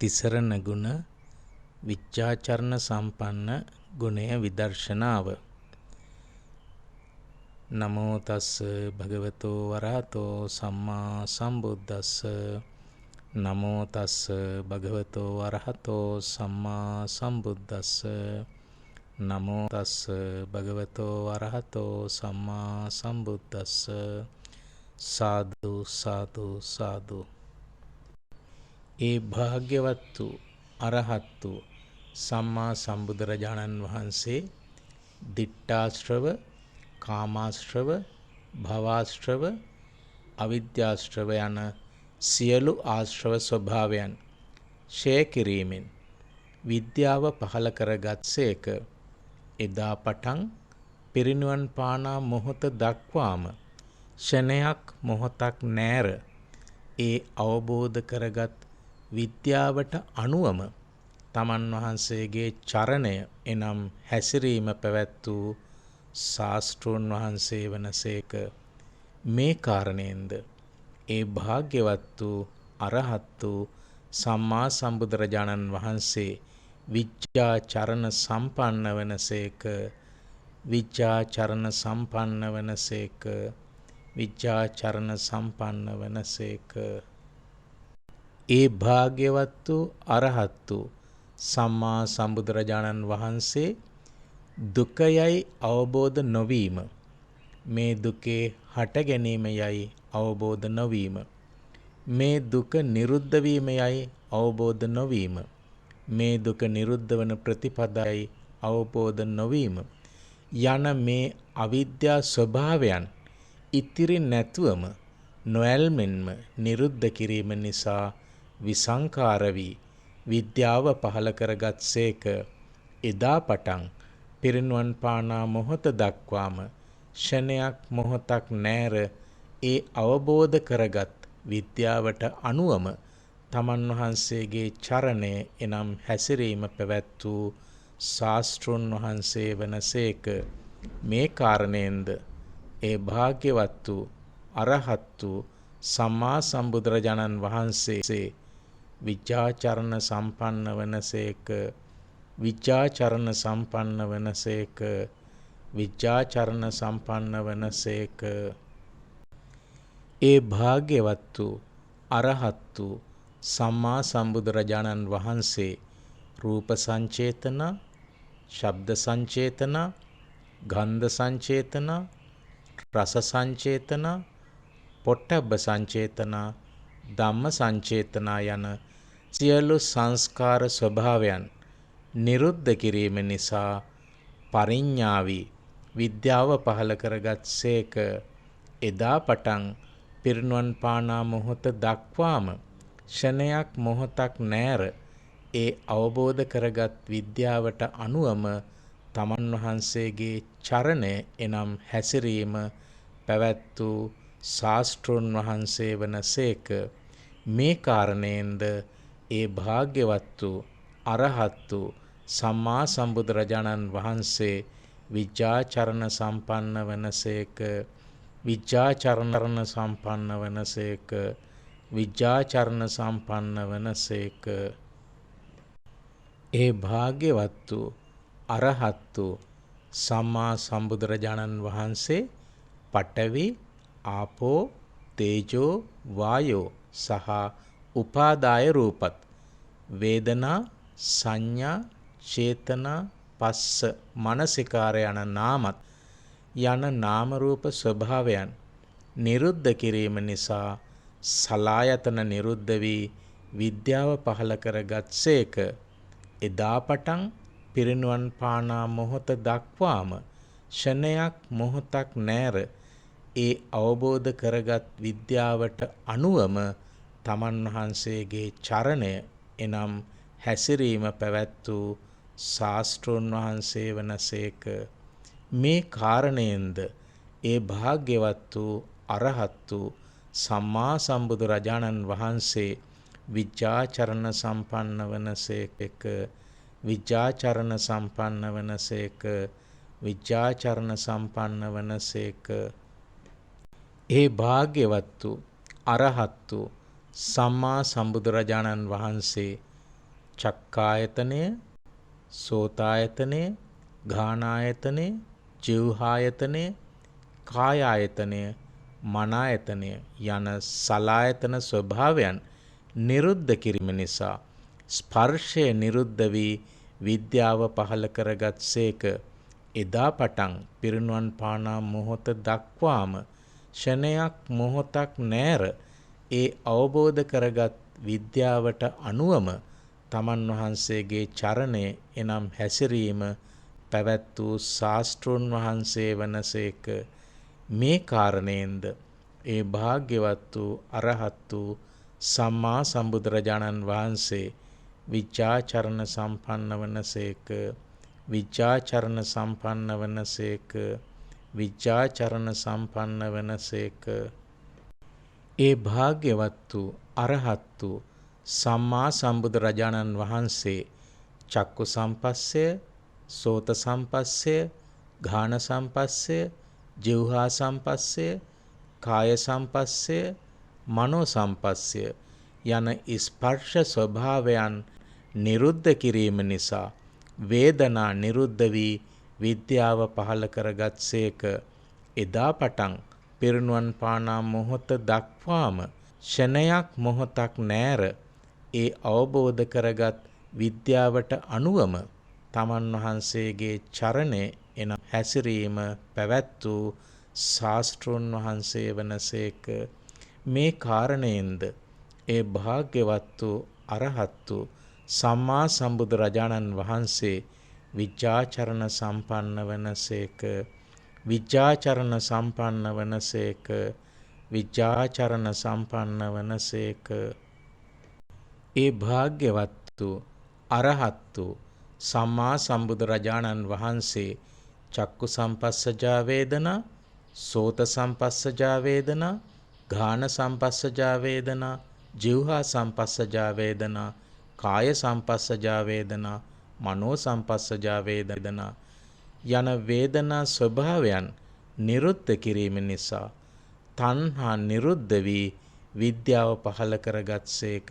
තිසරණ ගුණ විච්ඡාචරණ සම්පන්න ගුණය විදර්ශනාව. නමෝ තස්ස භගවතෝ වරහතෝ සම්මා සම්බුද්දස්ස. නමෝ තස්ස භගවතෝ වරහතෝ සම්මා සම්බුද්දස්ස. නමෝ තස්ස භගවතෝ වරහතෝ සම්මා සම්බුද්දස්ස. සාදු සාදු සාදු. ඒ භාග්‍යවත්තු අරහත්තු සම්මා සම්බුදුරජාණන් වහන්සේ දිට්ඨාශ්‍රව, කාමාශ්‍රව, භවආශ්‍රව, අවිද්‍යාශ්‍රව යන සියලු ආශ්‍රව ස්වභාවයන් ක්ෂය කිරීමෙන් විද්‍යාව පහළ කරගත්සේක. එදා පටන් පිරිනුවන් පානා මොහොත දක්වාම ක්ෂණයක් මොහොතක් නැර ඒ අවබෝධ කරගත් විද්‍යාවට අනුවම තමන් වහන්සේගේ චරණය එනම් හැසිරීම පැවැත් වූ ශාස්ත්‍රූන් වහන්සේ වනසේක. මේ කාරණයෙන්ද ඒ භාග්‍යවත් වූ අරහත් වූ සම්මා සම්බුදුරජාණන් වහන්සේ විද්‍යාචරණ සම්පන්න වනසේක. විද්‍යාචරණ සම්පන්න වනසේක. විද්‍යාචරණ සම්පන්න වනසේක. ඒ භාග්‍යවත් වූ අරහත් වූ සම්මා සම්බුදුරජාණන් වහන්සේ දුකයයි අවබෝධ නොවීම, මේ දුකේ හට ගැනීම යයි අවබෝධ නොවීම, මේ දුක නිරුද්ධ වීම යයි අවබෝධ නොවීම, මේ දුක නිරුද්ධ වන ප්‍රතිපදායි අවබෝධ නොවීම යන මේ අවිද්‍යා ස්වභාවයන් ඉතිරි නැතුවම නොඇල්මෙන්ම නිරුද්ධ කිරීම නිසා විසංකාර වී විද්‍යාව පහළ කරගත්සේක. එදා පටන් පිරිනුවන් පානා මොහොත දක්වාම ක්ෂණයක් මොහොතක් නැර ඒ අවබෝධ කරගත් විද්‍යාවට අනුවම තමන් වහන්සේගේ චරණය එනම් හැසිරීම පැවැත් වූ ශාස්ත්‍රූන් වහන්සේ වනසේක. මේ කාරණයෙන්ද ඒ භාග්‍යවත් වූ අරහත් වූ සම්මා සම්බුදුරජාණන් වහන්සේ විද්‍යාචරණ සම්පන්න වනසේක. විද්‍යාචරණ සම්පන්න වනසේක. විද්‍යාචරණ සම්පන්න වනසේක. ඒ භාග්‍යවත් වූ අරහත් වූ සම්මා සම්බුදුරජාණන් වහන්සේ රූප සංචේතන, ශබ්ද සංචේතන, ගන්ධ සංචේතන, රස සංචේතන, පොට්ටබ්බ සංචේතන, ධම්ම සංචේතන යන සියලු සංස්කාර ස්වභාවයන් නිරුද්ධ කිරීම නිසා පරිඤ්ඤාවී විද්‍යාව පහළ කරගත්සේක. එදා පටන් පිරිනුවන් පානා මොහොත දක්වාම ක්ෂණයක් මොහොතක් නැර ඒ අවබෝධ කරගත් විද්‍යාවට අනුවම තමන් වහන්සේගේ චරණය එනම් හැසිරීම පැවැත් වූ ශාස්ත්‍රූන් වහන්සේ වනසේක. මේ කාරණයෙන්ද ඒ භාග්‍යවත් වූ අරහත් වූ සම්මා සම්බුදුරජාණන් වහන්සේ විද්‍යාචරණ සම්පන්න වනසේක. විද්‍යාචරණ සම්පන්න වනසේක. විද්‍යාචරණ සම්පන්න වනසේක. ඒ භාග්‍යවත් වූ අරහත් වූ සම්මා සම්බුදුරජාණන් වහන්සේ පඨවි, ආපෝ, තේජෝ, වායෝ සහ උපාදාය රූපත් වේදනා, සංඥා, චේතනා, පස්ස, මනසිකාර යන නාමත් යන නාම රූප ස්වභාවයන් නිරුද්ධ කිරීම නිසා සලායතන නිරුද්ධ වී විද්‍යාව පහළ කරගත්සේක. එදා පටන් පිරිනුවන් පානා මොහොත දක්වාම ක්ෂණයක් මොහොතක් නැර ඒ අවබෝධ කරගත් විද්‍යාවට අනුවම තමන් වහන්සේගේ චරණය එනම් හැසිරීම පැවැත් වූ ශාස්ත්‍රූන් වහන්සේ වනසේක. මේ කාරණයෙන්ද ඒ භාග්‍යවත් වූ අරහත් වූ සම්මා සම්බුදුරජාණන් වහන්සේ විද්‍යාචරණ සම්පන්න වනසේක. විද්‍යාචරණ සම්පන්න වනසේක. විද්‍යාචරණ සම්පන්න වනසේක. ඒ භාග්‍යවත් වූ අරහත් වූ සම්මා සම්බුදුරජාණන් වහන්සේ චක්කායතනය, සෝතායතනය, ගානායතනය, ජීවහායතනය, කායායතනය, මනායතනය යන සලායතන ස්වභාවයන් නිරුද්ධ කිරීම නිසා ස්පර්ශය නිරුද්ධ වී විද්‍යාව පහළ කරගත්සේක. එදා පටන් පිරිනුවන් පානා මොහොත දක්වාම ක්ෂණයක් මොහොතක් නැර ඒ අවබෝධ කරගත් විද්‍යාවට අනුවම තමන් වහන්සේගේ චරණය එනම් හැසිරීම පැවැත් වූ ශාස්තෘන් වහන්සේ වනසේක. මේ කාරණයෙන්ද ඒ භාග්‍යවත් වූ අරහත් වූ සම්මා සම්බුදුරජාණන් වහන්සේ විචාචරණ සම්පන්න වනසේක. විචාචරණ සම්පන්න වනසේක. විචාචරණ සම්පන්න වනසේක. ඒ භාග්‍යවත් වූ අරහත් වූ සම්මා සම්බුදුරජාණන් වහන්සේ චක්කු සම්පස්සය, සෝත සම්පස්සය, ගාන සම්පස්සය, ජීවහා සම්පස්සය, කාය සම්පස්සය, මනෝ සම්පස්සය යන ස්පර්ශ ස්වභාවයන් නිරුද්ධ කිරීම නිසා වේදනා නිරුද්ධ වී විද්‍යාව පහළ කරගත්සේක. එදා පටන් පිරිනුවන් පානා මොහොත දක්වාම ක්ෂණයක් මොහොතක් නැර ඒ අවබෝධ කරගත් විද්‍යාවට අනුවම තමන් වහන්සේගේ චරණය එනම් හැසිරීම පැවැත් වූ ශාස්තෘන් වහන්සේ වනසේක. මේ කාරණයෙන්ද ඒ භාග්‍යවත් වූ අරහත් වූ සම්මා සම්බුදුරජාණන් වහන්සේ විචාචරණ සම්පන්න වනසේක. විචාචරණ සම්පන්න වනසේක. විචාචරණ සම්පන්න වනසේක. ඒ භාග්‍යවත් වූ අරහත් වූ සම්මා සම්බුදුරජාණන් වහන්සේ චක්කු සම්පස්සජා වේදනා, සෝත සම්පස්සජා වේදනා, ගාන සම්පස්සජා වේදනා, ජීවහා සම්පස්සජා වේදනා, කාය සම්පස්සජා වේදනා, මනෝ සම්පස්සජා වේදනා යන වේදනා ස්වභාවයන් නිරුද්ධ කිරීම නිසා තණ්හා නිරුද්ධ වී විද්‍යාව පහළ කරගත්සේක.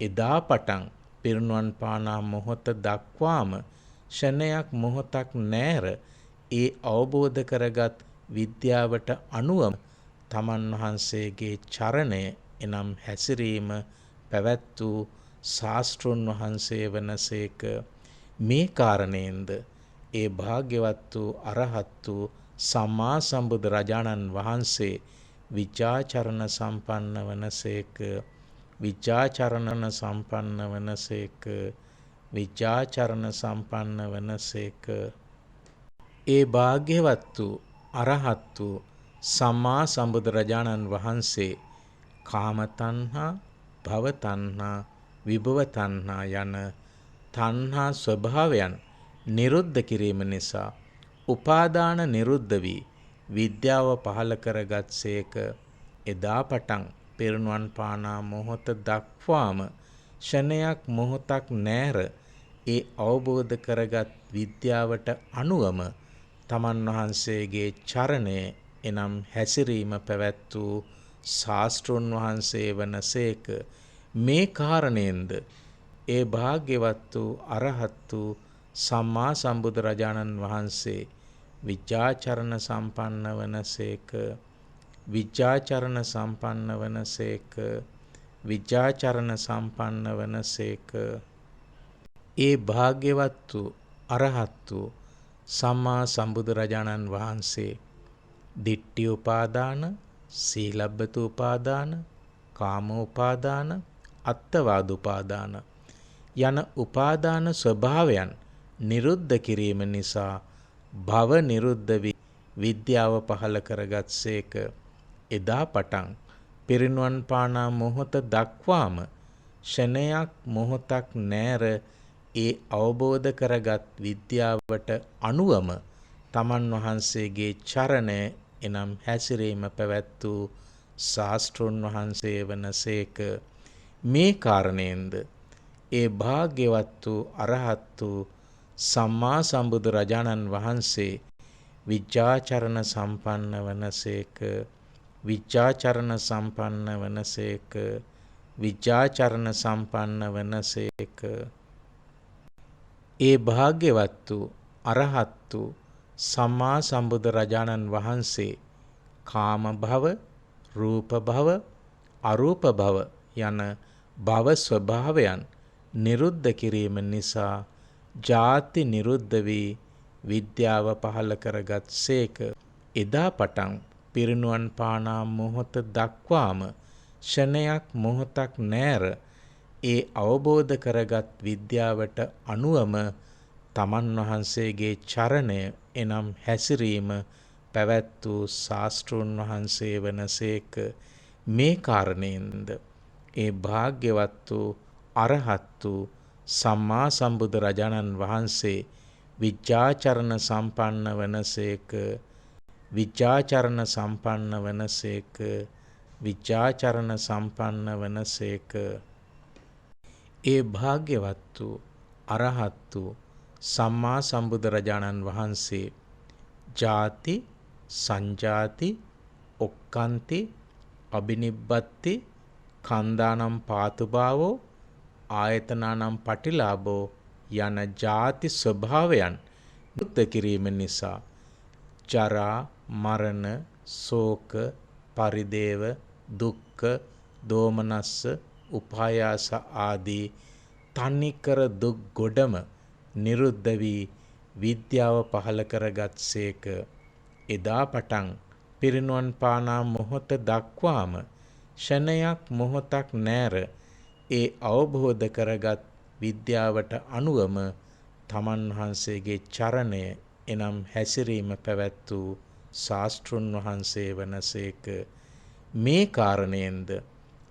එදා පටන් පිරිනුවන් පානා මොහොත දක්වාම ක්ෂණයක් මොහොතක් නැර ඒ අවබෝධ කරගත් විද්‍යාවට අනුව තමන් වහන්සේගේ චරණය එනම් හැසිරීම පැවැත් වූ ශාස්තෘන් වහන්සේ වනසේක. මේ කාරණයෙන්ද ඒ භාග්‍යවත් වූ අරහත් වූ සම්මා සම්බුදුරජාණන් වහන්සේ විචාචරණ සම්පන්න වනසේක. විචාචරණ සම්පන්න වනසේක. විචාචරණ සම්පන්න වනසේක. ඒ භාග්‍යවත් වූ අරහත් වූ සම්මා සම්බුදුරජාණන් වහන්සේ කාම තණ්හා, භව තණ්හා, විභව තණ්හා යන තණ්හා ස්වභාවයන් නිරුද්ධ කිරීම නිසා උපාදාන නිරුද්ධ වී විද්‍යාව පහළ කරගත්සේක. එදා පටන් පිරිනුවන් පානා මොහොත දක්වාම ක්ෂණයක් මොහොතක් නැර ඒ අවබෝධ කරගත් විද්‍යාවට අනුවම තමන් වහන්සේගේ චරණය එනම් හැසිරීම පැවැත් වූ ශාස්තෘන් වහන්සේ වනසේක. මේ කාරණයෙන්ද ඒ භාග්‍යවත් වූ අරහත් වූ සම්මා සම්බුදුරජාණන් වහන්සේ විචාචරණ සම්පන්න වනසේක. විචාචරණ සම්පන්න වනසේක. විචාචරණ සම්පන්න වනසේක. ඒ භාග්‍යවත් වූ අරහත් වූ සම්මා සම්බුදුරජාණන් වහන්සේ දිට්ඨි උපාදාන, සීලබ්බත උපාදාන, කාම උපාදාන, අත්තවාද උපාදාන යන උපාදාන ස්වභාවයන් නිරුද්ධ කිරීම නිසා භව නිරුද්ධ වී විද්‍යාව පහළ කරගත්සේක. එදා පටන් පිරිනුවන් පානා මොහොත දක්වාම ක්ෂණයක් මොහොතක් නැර ඒ අවබෝධ කරගත් විද්‍යාවට අනුවම තමන් වහන්සේගේ චරණය එනම් හැසිරීම පැවැත් වූ ශාස්තෘන් වහන්සේ වනසේක. මේ කාරණයෙන්ද ඒ භාග්‍යවත් වූ අරහත් වූ සම්මා සම්බුදුරජාණන් වහන්සේ විචාචරණ සම්පන්න වනසේක. විචාචරණ සම්පන්න වනසේක. විචාචරණ සම්පන්න වනසේක. ඒ භාග්‍යවත් වූ අරහත් වූ සම්මා සම්බුදු රජාණන් වහන්සේ කාම භව, රූප භව, අරූප භව යන භව ස්වභාවයන් නිරුද්ධ කිරීම නිසා ජාති නිරුද්ධ වී විද්‍යාව පහළ කරගත් සේක. එදා පටන් පිරිනුවන් පානා මොහොත දක්වාම ෂණයක් මොහොතක් නැර ඒ අවබෝධ කරගත් විද්‍යාවට අනුවම තමන් වහන්සේගේ චරණය එනම් හැසිරීම පැවැත් වූ ශාස්ත්‍රූන් වහන්සේ වනසේක. මේ කාරණයෙන්ද ඒ භාග්‍යවත් වූ අරහත් වූ සම්මා සම්බුදු රජාණන් වහන්සේ විජ්ජාචරණ සම්පන්න වනසේක. විජ්ජාචරණ සම්පන්න වනසේක. විජ්ජාචරණ සම්පන්න වනසේක. ඒ භාග්‍යවත් වූ අරහත් වූ සම්මා සම්බුදු රජාණන් වහන්සේ ජාති, සංජාති, ඔක්කාන්ති, අබිනිබ්බත්ති, කන්දානම් පාතුභාවෝ, ආයතනානම් පටිලාභෝ යන ජාති ස්වභාවයන් නිරුද්ධ කිරීම නිසා ජරා, මරණ, ශෝක, පරිදේව, දුක්ඛ, දෝමනස්ස, උපායාස ආදී තනිකර දුක් ගොඩම නිරුද්ධ වී විද්‍යාව පහළ කරගත් සේක. එදා පටන් පිරිනුවන් පානා මොහොත දක්වාම ෂණයක් මොහොතක් නැර ඒ අවබෝධ කරගත් විද්‍යාවට අනුවම තමන් වහන්සේගේ චරණය එනම් හැසිරීම පැවැත් වූ ශාස්ත්‍රුන් වහන්සේ වනසේක. මේ කාරණයෙන්ද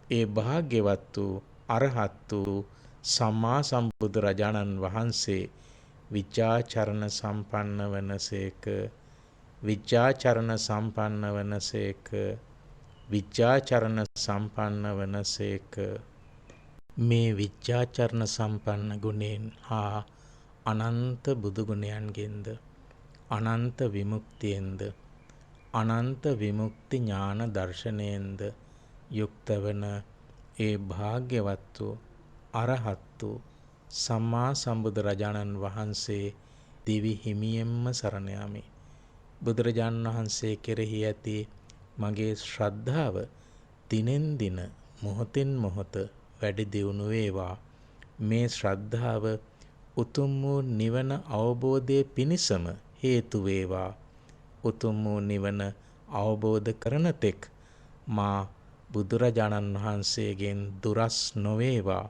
ඒ භාග්‍යවත් වූ අරහත් වූ සම්මා සම්බුදු රජාණන් වහන්සේ විජ්ජාචරණ සම්පන්න වනසේක. විජ්ජාචරණ සම්පන්න වනසේක. විජ්ජාචරණ සම්පන්න වනසේක. මේ විජ්ජාචරණ සම්පන්න ගුණයෙන් හා අනන්ත බුදු ගුණයන්ගෙන්ද අනන්ත විමුක්තියෙන්ද අනන්ත විමුක්ති ඥාන දර්ශනයෙන්ද යුක්ත වන ඒ භාග්‍යවත් වූ අරහත් වූ සම්මා සම්බුදු රජාණන් වහන්සේ දිවි හිමියෙන්ම සරණ යමි. බුදුරජාණන් වහන්සේ කෙරෙහි ඇති මගේ ශ්‍රද්ධාව දිනෙන් දින මොහොතින් මොහොත වැඩි දියුණු වේවා. මේ ශ්‍රද්ධාව උතුම් වූ නිවන අවබෝධයේ පිණිසම හේතු වේවා. උතුම් වූ නිවන අවබෝධ කරන තෙක් මා බුදුරජාණන් වහන්සේගෙන් දුරස් නොවේවා.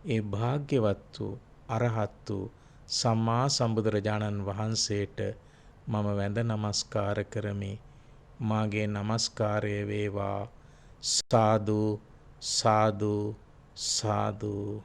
ඒ භාග්‍යවත් වූ අරහත් වූ සම්මා සම්බුදුරජාණන් වහන්සේට මම වැඳ නමස්කාර කරමි. මාගේ නමස්කාරය වේවා. සාදු සාදු සාදු.